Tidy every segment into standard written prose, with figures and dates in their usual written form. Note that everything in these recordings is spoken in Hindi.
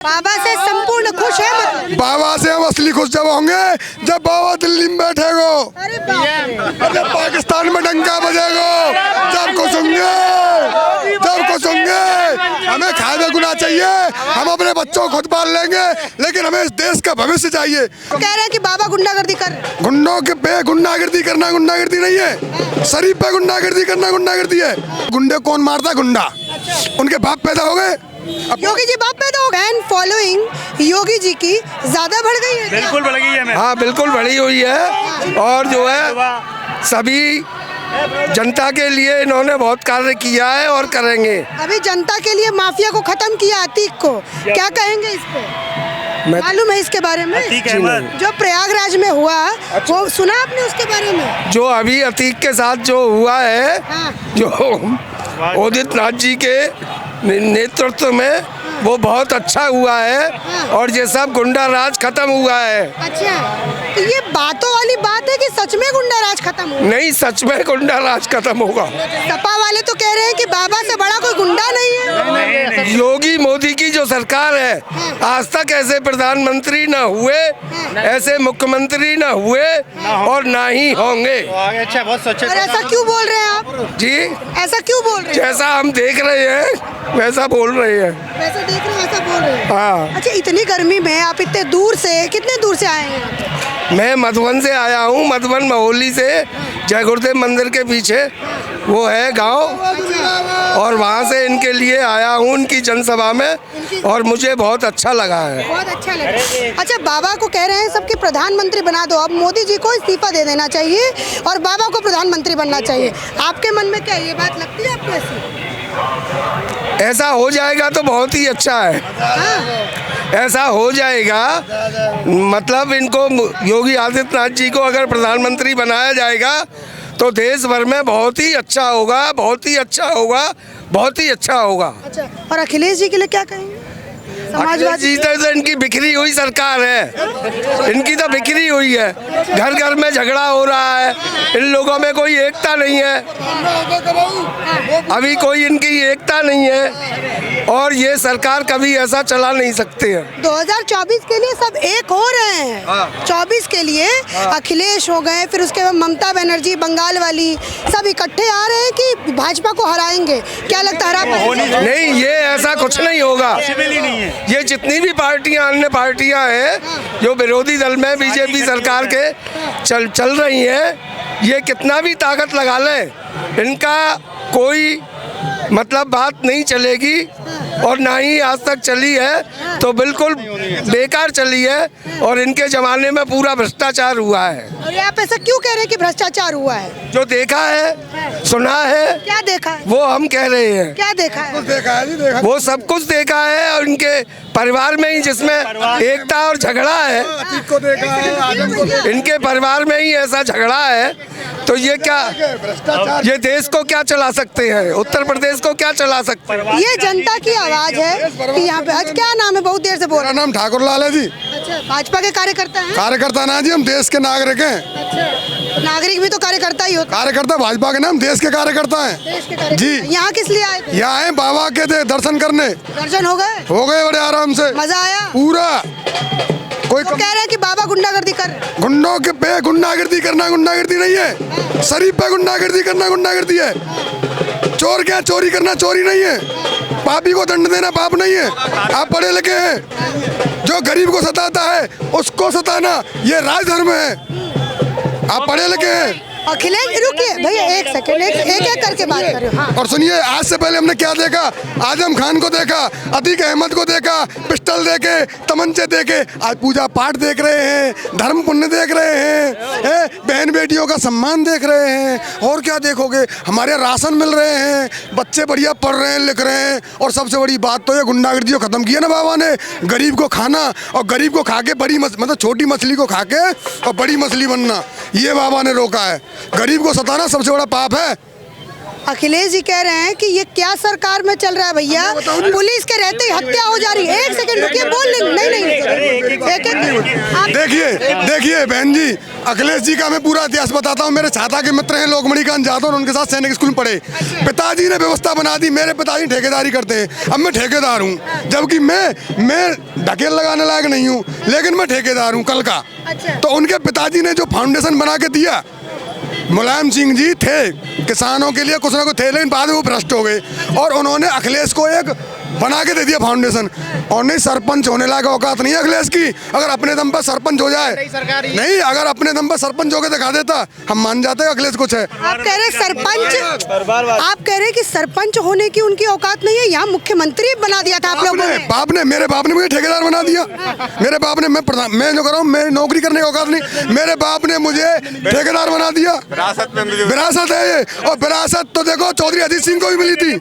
बाबा से संपूर्ण खुश है मतलब? बाबा से हम असली खुश जब होंगे जब बाबा दिल्ली में बैठेगो, अरे बाप रे। जब पाकिस्तान में डंका बजेगो, जब कुछ होंगे। हमें खाए में गुना चाहिए, हम अपने बच्चों को खुद पाल लेंगे, लेकिन हमें इस देश का भविष्य चाहिए। कह रहे हैं कि बाबा गुंडागर्दी कर रहे हैं। गुंडों के पे गुंडागर्दी करना गुंडागर्दी नहीं है, शरीफ पे गुंडागर्दी करना गुंडागर्दी है। गुंडे कौन मारता? गुंडा। उनके बाप पैदा हो गए, योगी जी बाप पैदा हो गए। फॉलोइंग योगी जी की ज्यादा बढ़ गई है क्या? बिल्कुल बढ़ गई है। हाँ बिल्कुल बढ़ी हुई है, और जो है सभी जनता के लिए इन्होंने बहुत कार्य किया है और करेंगे। अभी जनता के लिए माफिया को खत्म किया, अतीक को, क्या कहेंगे इस पे? मालूम है इसके बारे में? जो प्रयागराज में हुआ वो सुना आपने उसके बारे में? जो अभी अतीक के साथ जो हुआ है, हाँ। जो उदित नाथ जी के नेतृत्व में, वो बहुत अच्छा हुआ है, और ये सब गुंडा राज खत्म हुआ है। अच्छा, तो ये बातों वाली बात है कि सच में गुंडा राज खत्म हुआ? नहीं, सच में गुंडा राज खत्म होगा। सपा वाले तो कह रहे हैं कि बाबा से बड़ा कोई गुंडा नहीं है। योगी मोदी की जो सरकार है, आज तक ऐसे प्रधानमंत्री न हुए, ऐसे मुख्यमंत्री न हुए, और ना ही होंगे। अच्छा, बहुत सोचे। और ऐसा क्यों बोल रहे हैं आप जी, ऐसा क्यों बोल रहे हैं? जैसा हम देख रहे हैं वैसा बोल रहे हैं। वैसे देख रहे हैं ऐसा बोल रहे हैं। हाँ। अच्छा, इतनी गर्मी में आप इतने दूर से, कितने दूर से आए हैं? मैं मधुबन से आया हूँ, मधुबन महोली से, जय गुरुदेव मंदिर के पीछे वो है गांव, और वहाँ से इनके लिए आया हूँ, उनकी जनसभा में, और मुझे बहुत अच्छा लगा है। बहुत अच्छा लगा। अच्छा, बाबा को कह रहे हैं सबके प्रधानमंत्री बना दो, अब मोदी जी को इस्तीफा दे देना चाहिए और बाबा को प्रधानमंत्री बनना चाहिए। आपके मन में क्या ये बात लगती है आपको ऐसी? ऐसा हो जाएगा तो बहुत ही अच्छा है। ऐसा हो जाएगा, मतलब इनको, योगी आदित्यनाथ जी को अगर प्रधानमंत्री बनाया जाएगा तो देश भर में बहुत ही अच्छा होगा, बहुत ही अच्छा होगा, बहुत ही अच्छा होगा। अच्छा, और अखिलेश जी के लिए क्या कहेंगे? अखिलेश जी तो इनकी बिखरी हुई सरकार है, इनकी तो बिखरी हुई है, घर घर में झगड़ा हो रहा है, इन लोगों में कोई एकता नहीं है, अभी कोई इनकी एकता नहीं है, और ये सरकार कभी ऐसा चला नहीं सकते हैं। 2024 के लिए सब एक हो रहे हैं। 24 के लिए अखिलेश हो गए, फिर उसके बाद ममता बनर्जी बंगाल वाली, सब इकट्ठे आ रहे हैं कि भाजपा को हराएंगे। क्या लगता है? नहीं, ये ऐसा कुछ नहीं होगा। ये जितनी भी पार्टियां, अन्य पार्टियां हैं जो विरोधी दल में बीजेपी सरकार के चल रही हैं, ये कितना भी ताकत लगा लें, इनका कोई मतलब बात नहीं चलेगी, और ना ही आज तक चली है, तो बिल्कुल बेकार चली है, और इनके ज़माने में पूरा भ्रष्टाचार हुआ है। और आप ऐसा क्यों कह रहे हैं कि भ्रष्टाचार हुआ है? जो देखा है, सुना है, क्या देखा है? वो हम कह रहे हैं। क्या देखा है? देखा वो सब कुछ देखा है, और इनके परिवार में ही जिसमें एकता और झगड़ा है, को देखा है, आजम को देखा है। इनके परिवार में ही ऐसा झगड़ा है, तो ये क्या, ये देश को क्या चला सकते हैं? उत्तर प्रदेश को क्या चला सकते हैं? ये जनता की आवाज है कि यहाँ पे। आज क्या नाम है? बहुत देर से बोल रहे मेरा नाम ठाकुर लाल है जी। अच्छा, भाजपा के कार्यकर्ता हैं? कार्यकर्ता ना जी, हम देश के नागरिक हैं। अच्छा, नागरिक भी तो कार्यकर्ता ही होता कार्यकर्ता भाजपा के नाम, देश के कार्यकर्ता हैं। देश के कार्यकर्ता। जी। यहाँ किस लिए आए थे? यहाँ आए बाबा के दर्शन करने। दर्शन हो गए? हो गए बड़े आराम से, मजा आया? पूरा। कोई तो कह रहे हैं कि बाबा गुंडागर्दी कर रहे हैं। गुंडों के पे गुंडागर्दी करना गुंडागर्दी नहीं है, शरीफ पे गुंडागर्दी करना गुंडागर्दी है। चोर क्या चोरी करना चोरी नहीं है, पापी को दंड देना पाप नहीं है। आप पढ़े लिखे हैं, जो गरीब को सताता है उसको सताना ये राजधर्म है। आप पढ़े लिखे हैं। अखिलेश, रुकिए भैया एक सेकंड, एक करके बात कर रहे हो। हाँ। और सुनिए, आज से पहले हमने क्या देखा? आजम खान को देखा, अतीक अहमद को देखा, पिस्टल देके, तमंचे देके। आज पूजा पाठ देख रहे हैं, धर्म पुण्य देख रहे हैं, बहन बेटियों का सम्मान देख रहे हैं, और क्या देखोगे? हमारे राशन मिल रहे हैं, बच्चे बढ़िया पढ़ रहे हैं, लिख रहे हैं, और सबसे बड़ी बात तो ये गुंडागर्दी को खत्म किया ना बाबा ने। गरीब को खाना, और गरीब को खा के बड़ी मतलब छोटी मछली को खा के और बड़ी मछली बनना, ये बाबा ने रोका है। गरीब को सताना सबसे बड़ा पाप है। अखिलेश जी कह रहे हैं कि ये क्या सरकार में चल रहा है भैया, पुलिस के रहते ही हत्या हो जा रही है। एक सेकंड रुकिए, बोल नहीं, एक देखिए बहन जी, अखिलेश जी का मैं पूरा इतिहास बताता हूँ। मेरे छाता के मित्र हैं लोकमणि कांत जाधव, उनके साथ सैनिक स्कूल में पढ़े। पिताजी ने व्यवस्था बना दी, मेरे पिताजी ठेकेदारी करते हैं। अब मैं ठेकेदार हूँ, जबकि मैं ढकेल लगाने लायक नहीं हूँ, लेकिन मैं ठेकेदार हूँ कल का। तो उनके पिताजी ने जो फाउंडेशन बना के दिया, मुलायम सिंह जी थे किसानों के लिए कुछ ना कुछ थे, लेकिन बाद में वो भ्रष्ट हो गए और उन्होंने अखिलेश को एक बना के दे दिया फाउंडेशन। और नहीं, सरपंच होने लायक औकात नहीं है अखिलेश की। अगर अपने दम पर सरपंच हो जाए, नहीं, अगर अपने दम पर सरपंच होकर दिखा देता, हम मान जाते हैं अखिलेश कुछ है। आप कह रहे कि सरपंच होने की उनकी औकात नहीं है, यहाँ मुख्यमंत्री बना दिया था आप लोगों ने। मेरे बाप ने मुझे ठेकेदार बना दिया। मेरे बाप ने, मैं जो कर रहा हूँ, मेरी नौकरी करने की औकात नहीं, मेरे बाप ने मुझे ठेकेदार बना दिया। विरासत है ये। और विरासत तो देखो चौधरी अजीत सिंह को भी मिली थी।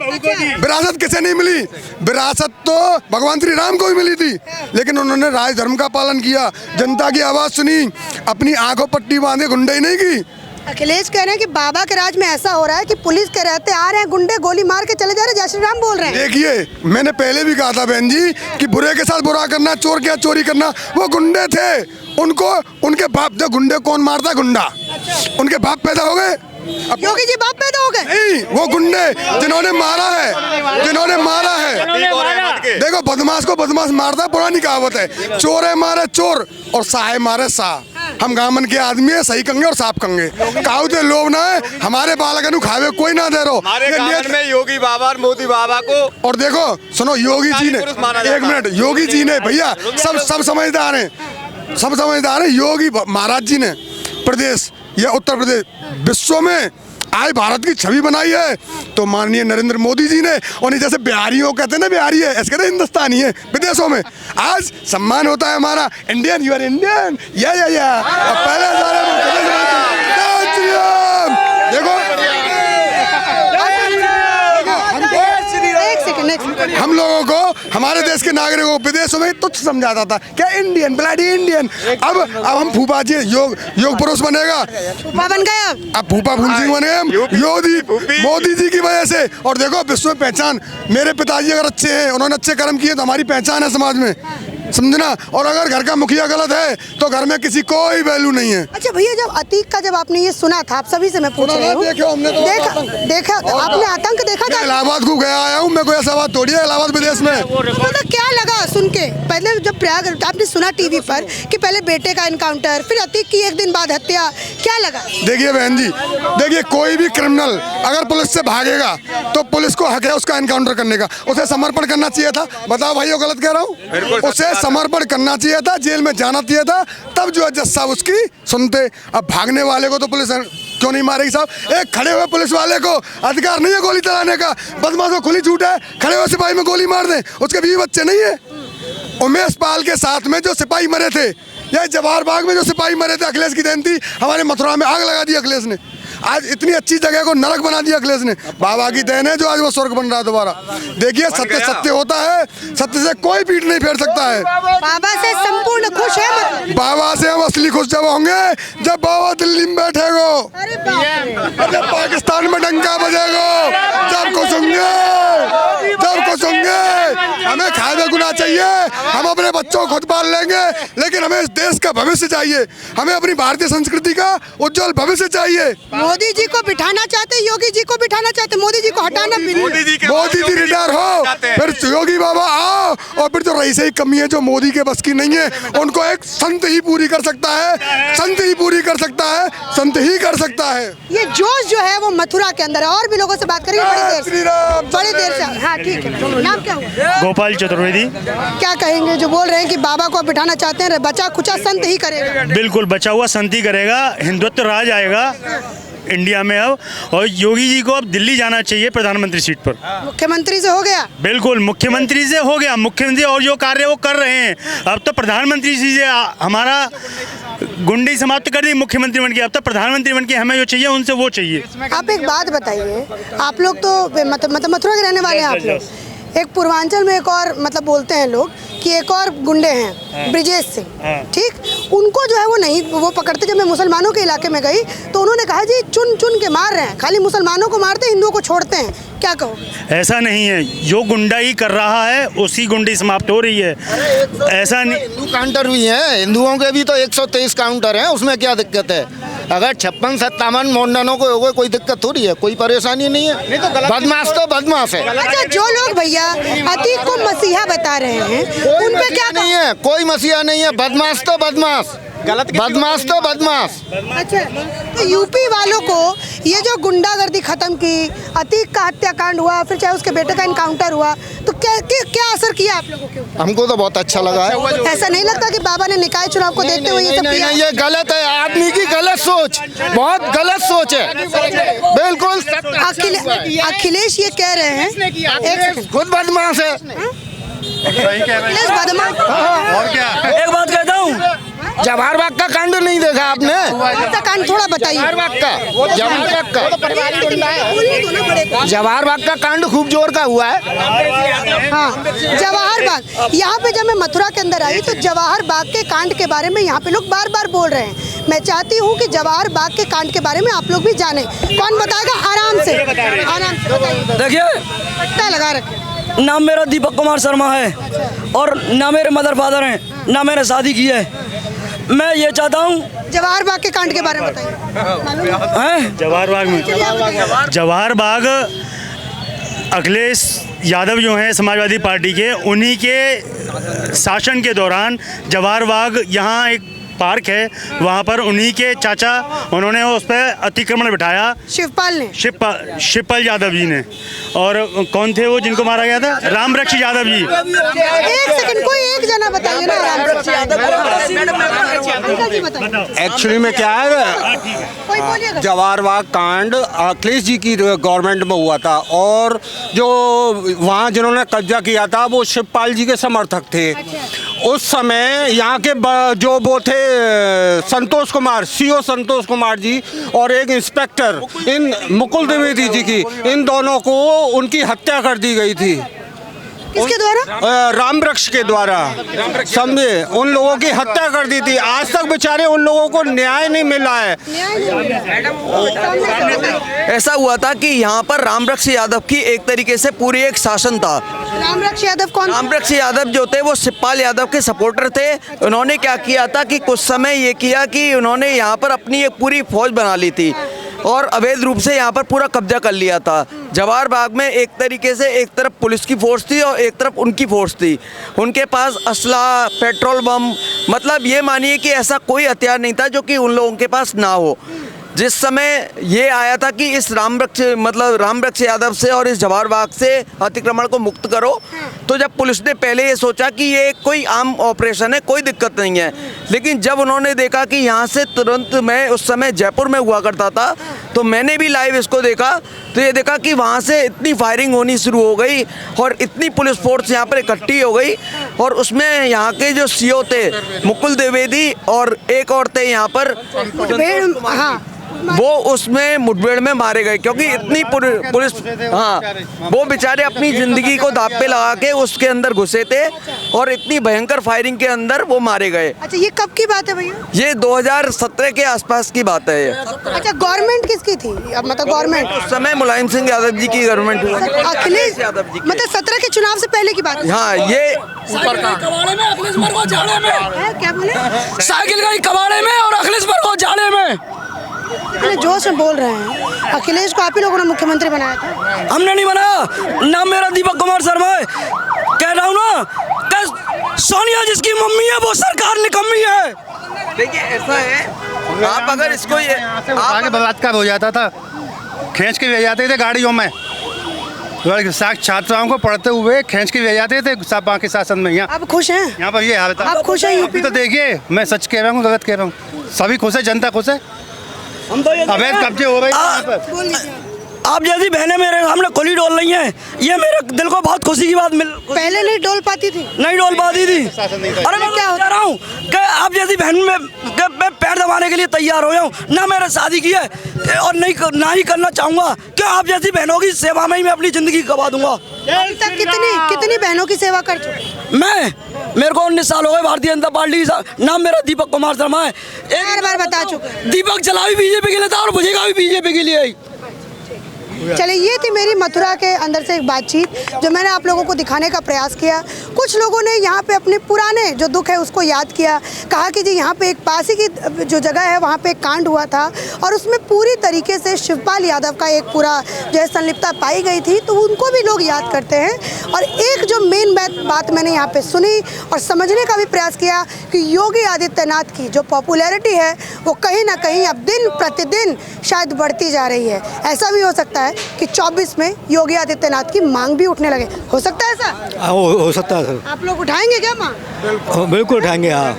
विरासत किसे नहीं मिली? विरासत तो भगवान श्री राम को भी मिली थी, लेकिन उन्होंने राज धर्म का पालन किया, जनता की आवाज सुनी, अपनी आंखों पट्टी बांधे गुंडाई नहीं की। अखिलेश कह रहे हैं कि बाबा के राज में ऐसा हो रहा है कि पुलिस के रहते आ रहे हैं गुंडे, गोली मार के चले जा रहे हैं, जय श्री राम बोल रहे हैं। देखिए, मैंने पहले भी कहा था बहन जी कि बुरे के साथ बुरा करना, चोर के साथ चोरी करना। वो गुंडे थे, उनको उनके बाप, जो गुंडे कौन मारता, गुंडा, उनके बाप पैदा हो गए। योगी जी बाप पैदा हो गए? नहीं, वो गुंडे जिन्होंने मारा है, जिन्होंने मारा है। देखो, बदमाश को बदमाश मारता है, पुरानी कहावत है, चोर है मारे चोर और साहे मारे साह। हम गामन के आदमी है, सही कंगे और साफ कंगे। कहावते लोभ ना है, हमारे बालक खावे कोई ना दे रो। में योगी बाबा और मोदी बाबा को, और देखो सुनो, योगी जी ने, एक मिनट, योगी जी ने, भैया सब समझदार हैं, सब समझदार हैं। योगी महाराज जी ने प्रदेश या उत्तर प्रदेश विश्व में आज भारत की छवि बनाई है, तो माननीय नरेंद्र मोदी जी ने। और जैसे बिहारियों कहते हैं ना, बिहारी है, ऐसे कहते हैं हिंदुस्तानी है विदेशों में। आज सम्मान होता है हमारा, इंडियन, यू आर इंडियन, या। और पहले देखो, हम लोगों को, हमारे देश के नागरिकों को विदेशों में तुच्छ समझाता था, क्या इंडियन, ब्लडी इंडियन। अब हम फूफा जी योग पुरुष बनेगा, फूफा बन गए। अब फूफा फूल सिंह बने हम मोदी जी की वजह से। और देखो, विश्व में पहचान, मेरे पिताजी अगर अच्छे हैं, उन्होंने अच्छे कर्म किए, तो हमारी पहचान है समाज में, समझना। और अगर घर का मुखिया गलत है तो घर में किसी कोई वैल्यू नहीं है। अच्छा भैया, जब अतीक का जब आपने ये सुना था, आप सभी से मैं पूछ रही हूँ, देखा आपने आतंक देखा था? इलाहाबाद को गया आया हूँ मैं, कोई ऐसा बात थोड़ी है इलाहाबाद विदेश में। तो क्या लगा सुन के? पहले जब प्रयाग आपने सुना टीवी पर कि पहले बेटे का एनकाउंटर, फिर अतीक की एक दिन बाद हत्या, क्या लगा? देखिए बहन जी, देखिए, कोई भी क्रिमिनल अगर पुलिस से भागेगा तो पुलिस को हक है उसका एनकाउंटर करने का, उसे समर्पण करना चाहिए था। बताओ भाइयों, गलत कह रहा हूँ? उसे समर्पण करना चाहिए था, जेल में जाना चाहिए था, तब जो है जज साहब उसकी सुनते। अब भागने वाले को तो पुलिस क्यों नहीं मारेगी साहब? एक खड़े हुए पुलिस वाले को अधिकार नहीं है गोली चलाने का। बदमाश को खुली छूट है, खड़े हुए सिपाही में गोली मार दें, उसके बीवी बच्चे नहीं है। उमेश पाल के साथ में जो सिपाही मरे थे, या जवाहर बाग में जो सिपाही मरे थे, अखिलेश की देन थी। हमारे मथुरा में आग लगा दी अखिलेश ने। आज इतनी अच्छी जगह को नरक बना दिया अखिलेश ने। बाबा की देन है जो आज वो स्वर्ग बन रहा है दोबारा। देखिए, सत्य सत्य होता है, सत्य से कोई पीठ नहीं फेर सकता है। बाबा से संपूर्ण खुश है? बाबा से हम असली खुश जब होंगे जब बाबा दिल्ली में बैठेगो, जब पाकिस्तान में डंका बजेगो, जब खुश होंगे, जब खुश होंगे। हमें खाए गुना चाहिए, हम अपने बच्चों को खुद पाल लेंगे, लेकिन हमें इस देश का भविष्य चाहिए, हमें अपनी भारतीय संस्कृति का उज्जवल भविष्य चाहिए। मोदी जी को बिठाना चाहते, योगी जी को बिठाना चाहते, मोदी जी को हटाना। मोदी जी रिटायर हो, फिर योगी बाबा आओ, और फिर जो रही सही कमी है जो मोदी के बस की नहीं है, उनको एक संत ही पूरी कर सकता है, संत ही पूरी कर सकता है, संत ही कर सकता है। ये जोश जो है वो मथुरा के अंदर है। और भी लोगों से बात करेंगे बड़ी देर से। हाँ ठीक है, नाम क्या हुआ? गोपाल चतुर्वेदी। क्या कहेंगे जो बोल रहे हैं कि बाबा को बिठाना चाहते हैं, बचा खुचा संत ही करेगा? बिल्कुल, बचा हुआ संत ही करेगा, हिंदुत्व राज आएगा इंडिया में अब। और योगी जी को अब दिल्ली जाना चाहिए प्रधानमंत्री सीट पर। मुख्यमंत्री से हो गया? बिल्कुल, मुख्यमंत्री से हो गया। मुख्यमंत्री और जो कार्य वो कर रहे हैं, अब तो प्रधानमंत्री जी से हमारा गुंडी समाप्त कर दी, मुख्यमंत्री बन के। अब तो प्रधानमंत्री बन के हमें जो चाहिए उनसे वो चाहिए। आप एक बात बताइए, आप लोग तो मथुरा के रहने वाले हैं आप लोग, एक पूर्वांचल में एक और मतलब बोलते हैं लोग कि एक और गुंडे हैं ब्रिजेश सिंह, ठीक, उनको जो है वो नहीं वो पकड़ते। जब मैं मुसलमानों के इलाके में गई तो उन्होंने कहा जी चुन चुन के मार रहे हैं, खाली मुसलमानों को मारते हिंदुओं को छोड़ते हैं, क्या कहो? ऐसा नहीं है, जो गुंडाई कर रहा है उसी गुंडी समाप्त हो रही है। ऐसा नहीं, हिंदू काउंटर भी हैं, हिंदुओं के भी तो 123 काउंटर हैं, उसमें क्या दिक्कत है? अगर 56-57 मोंडनों को हो गए कोई दिक्कत थोड़ी है, कोई परेशानी नहीं है। बदमाश तो बदमाश है। अच्छा, जो लोग भैया अतीक को मसीहा बता रहे हैं उन पे क्या नहीं है, कोई मसीहा नहीं है, बदमाश तो बदमाश, बदमाश तो बदमाश। अच्छा, तो यूपी वालों को ये जो गुंडागर्दी खत्म की, अतीक का हत्याकांड हुआ, फिर चाहे उसके बेटे का इनकाउंटर हुआ, तो क्या असर किया आप लोगों के ऊपर? हमको तो बहुत अच्छा लगा है। ऐसा नहीं लगता कि बाबा ने निकाय चुनाव को देखते हुए ये सब किया? ये गलत है, आदमी की गलत सोच, बहुत गलत सोच है, बिल्कुल। अखिलेश ये कह रहे हैं, एक सेकंड, खुद बदमाश है। अखिलेश बदमाश। और क्या? एक बात कहता हूँ, जवाहर बाग का कांड नहीं देखा आपने? का कांड थोड़ा बताइए। जवाहर बाग का जवाहर बाग का कांड खूब जोर का हुआ है। हाँ, जवाहर बाग। यहाँ पे जब मैं मथुरा के अंदर आई तो जवाहर बाग के कांड के बारे में यहाँ पे लोग बार बार बोल रहे हैं। मैं चाहती हूँ कि जवाहर बाग के कांड के बारे में आप लोग भी जाने। कौन बताएगा? आराम से बताइए। देखिए, पट्टा लगा रखे। नाम मेरा दीपक कुमार शर्मा है और ना मेरे मदर फादर हैं, ना मैंने शादी की है। मैं ये चाहता हूँ जवाहर बाग के कांड के बारे में बताइए। हैं? जवाहर बाग में, जवाहर बाग अखिलेश यादव जो हैं समाजवादी पार्टी के, उन्हीं के शासन के दौरान जवाहर बाग यहाँ एक पार्क है, वहाँ पर उन्हीं के चाचा उन्होंने उस पर अतिक्रमण बिठाया। शिवपाल ने, शिवपाल यादव जी ने। और कौन थे वो जिनको मारा गया था? रामरक्ष यादव जी। एक सेकंड, कोई एक जना बताइए ना। एक्चुअली में क्या है, कोई बोलिएगा। जवाहर बाग कांड अखिलेश जी की गवर्नमेंट में हुआ था और जो वहाँ जिन्होंने कब्जा किया था वो शिवपाल जी के समर्थक थे। उस समय यहाँ के जो वो थे संतोष कुमार, सीओ संतोष कुमार जी और एक इंस्पेक्टर इन मुकुल द्विवेदी जी की, इन दोनों को उनकी हत्या कर दी गई थी। किसके द्वारा? रामरक्ष के द्वारा, समझे, उन लोगों की हत्या कर दी थी। आज तक बेचारे उन लोगों को न्याय नहीं मिला है। ऐसा हुआ था कि यहाँ पर रामरक्ष यादव की एक तरीके से पूरी एक शासन था। रामरक्ष यादव कौन? रामरक्ष यादव जो थे वो शिवपाल यादव के सपोर्टर थे। उन्होंने क्या किया था कि कुछ समय ये किया कि उन्होंने यहाँ पर अपनी एक पूरी फौज बना ली थी और अवैध रूप से यहाँ पर पूरा कब्जा कर लिया था। जवाहर बाग में एक तरीके से एक तरफ पुलिस की फोर्स थी और एक तरफ उनकी फोर्स थी। उनके पास असला, पेट्रोल बम, मतलब ये मानिए कि ऐसा कोई हथियार नहीं था जो कि उन लोगों के पास ना हो। जिस समय ये आया था कि इस रामरक्ष यादव से और इस जवाहर बाग से अतिक्रमण को मुक्त करो, तो जब पुलिस ने पहले ये सोचा कि ये कोई आम ऑपरेशन है, कोई दिक्कत नहीं है, लेकिन जब उन्होंने देखा कि यहाँ से तुरंत, मैं उस समय जयपुर में हुआ करता था तो मैंने भी लाइव इसको देखा, तो ये देखा कि वहाँ से इतनी फायरिंग होनी शुरू हो गई और इतनी पुलिस फोर्स यहाँ पर इकट्ठी हो गई और उसमें यहाँ के जो सीओ थे मुकुल द्विवेदी और एक और थे यहाँ पर, हाँ, वो उसमें मुठभेड़ में मारे गए क्योंकि इतनी पुलिस, हाँ, वो बेचारे अपनी ज़िंदगी को दांव पे लगा के उसके अंदर घुसे थे और इतनी भयंकर फायरिंग के अंदर वो मारे गए। अच्छा, ये कब की बात है भैया? ये 2017 के आसपास की बात है ये। अच्छा, गवर्नमेंट किसकी थी? अब मतलब गवर्नमेंट उस समय मुलायम सिंह यादव जी की गवर्नमेंट हुआ। अखिलेश यादव जी की। मतलब 17 के चुनाव से पहले की बात है? हाँ, ये कबाड़े में, अखिलेश पर को जाड़े में। क्या बोले? साइकिल गई कबाड़े में और अखिलेश पर को जाड़े में। इतने जोश में बोल रहे हैं। अखिलेश को आप ही लोगों ने मुख्यमंत्री बनाया था? हमने नहीं बनाया। नाम मेरा दीपक कुमार शर्मा है। कह रहा हूँ ना कि सोनिया जिसकी मम्मी है वो सरकार निकम्मी है। देखिए ऐसा है, आप अगर इसको ये आगे बलात्कार हो जाता था, खींच के ले जाते थे गाड़ियों में, छात्राओं को पढ़ते हुए खींच के ले जाते थे सपा के शासन में। यहाँ आप खुश हैं? यहाँ पर ये हाल था। आप खुश हैं यूपी? तो देखिए, मैं सच कह रहा हूँ गलत कह रहा हूँ? सभी खुश है, जनता खुश है। अवैध कब्जे हो रहे हैं। आप जैसी बहनें मेरे सामने खुली डोल रही हैं, ये मेरे दिल को बहुत खुशी की बात पहले नहीं डोल पाती थी? नहीं डोल पाती थी। अरे मैं क्या हो रहा हूँ कि आप जैसी बहन में मैं पैर दबाने के लिए तैयार हो जाऊँ। ना मैंने शादी की है और ना ही करना चाहूँगा कि आप जैसी बहनों की सेवा में ही मैं अपनी ज़िंदगी गवा दूंगा। अभी तक कितनी बहनों की सेवा कर चुके? मेरे को 19 साल हो गए भारतीय जनता पार्टी नाम मेरा दीपक कुमार शर्मा है। एक बार बता चुके। दीपक चला भी बीजेपी के लिए था और बुझेगा भी बीजेपी के लिए ही। चलिए, ये थी मेरी मथुरा के अंदर से एक बातचीत जो मैंने आप लोगों को दिखाने का प्रयास किया। कुछ लोगों ने यहाँ पे अपने पुराने जो दुख है उसको याद किया, कहा कि जी यहाँ पे एक पास ही की जो जगह है वहाँ पे एक कांड हुआ था और उसमें पूरी तरीके से शिवपाल यादव का एक पूरा जो है संलिप्तता पाई गई थी, तो उनको भी लोग याद करते हैं। और एक जो मेन बात मैंने यहाँ पर सुनी और समझने का भी प्रयास किया कि योगी आदित्यनाथ की जो पॉपुलैरिटी है वो कहीं ना कहीं अब दिन प्रतिदिन शायद बढ़ती जा रही है। ऐसा भी हो सकता है कि 24 में योगी आदित्यनाथ की मांग भी उठने लगे। हो सकता है ऐसा? हो सकता है सर। आप लोग उठाएंगे क्या मांग? बिल्कुल उठाएंगे। हाँ,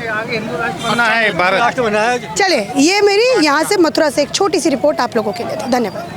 चलिए, ये मेरी यहाँ से मथुरा से एक छोटी सी रिपोर्ट आप लोगों के लिए थी। धन्यवाद।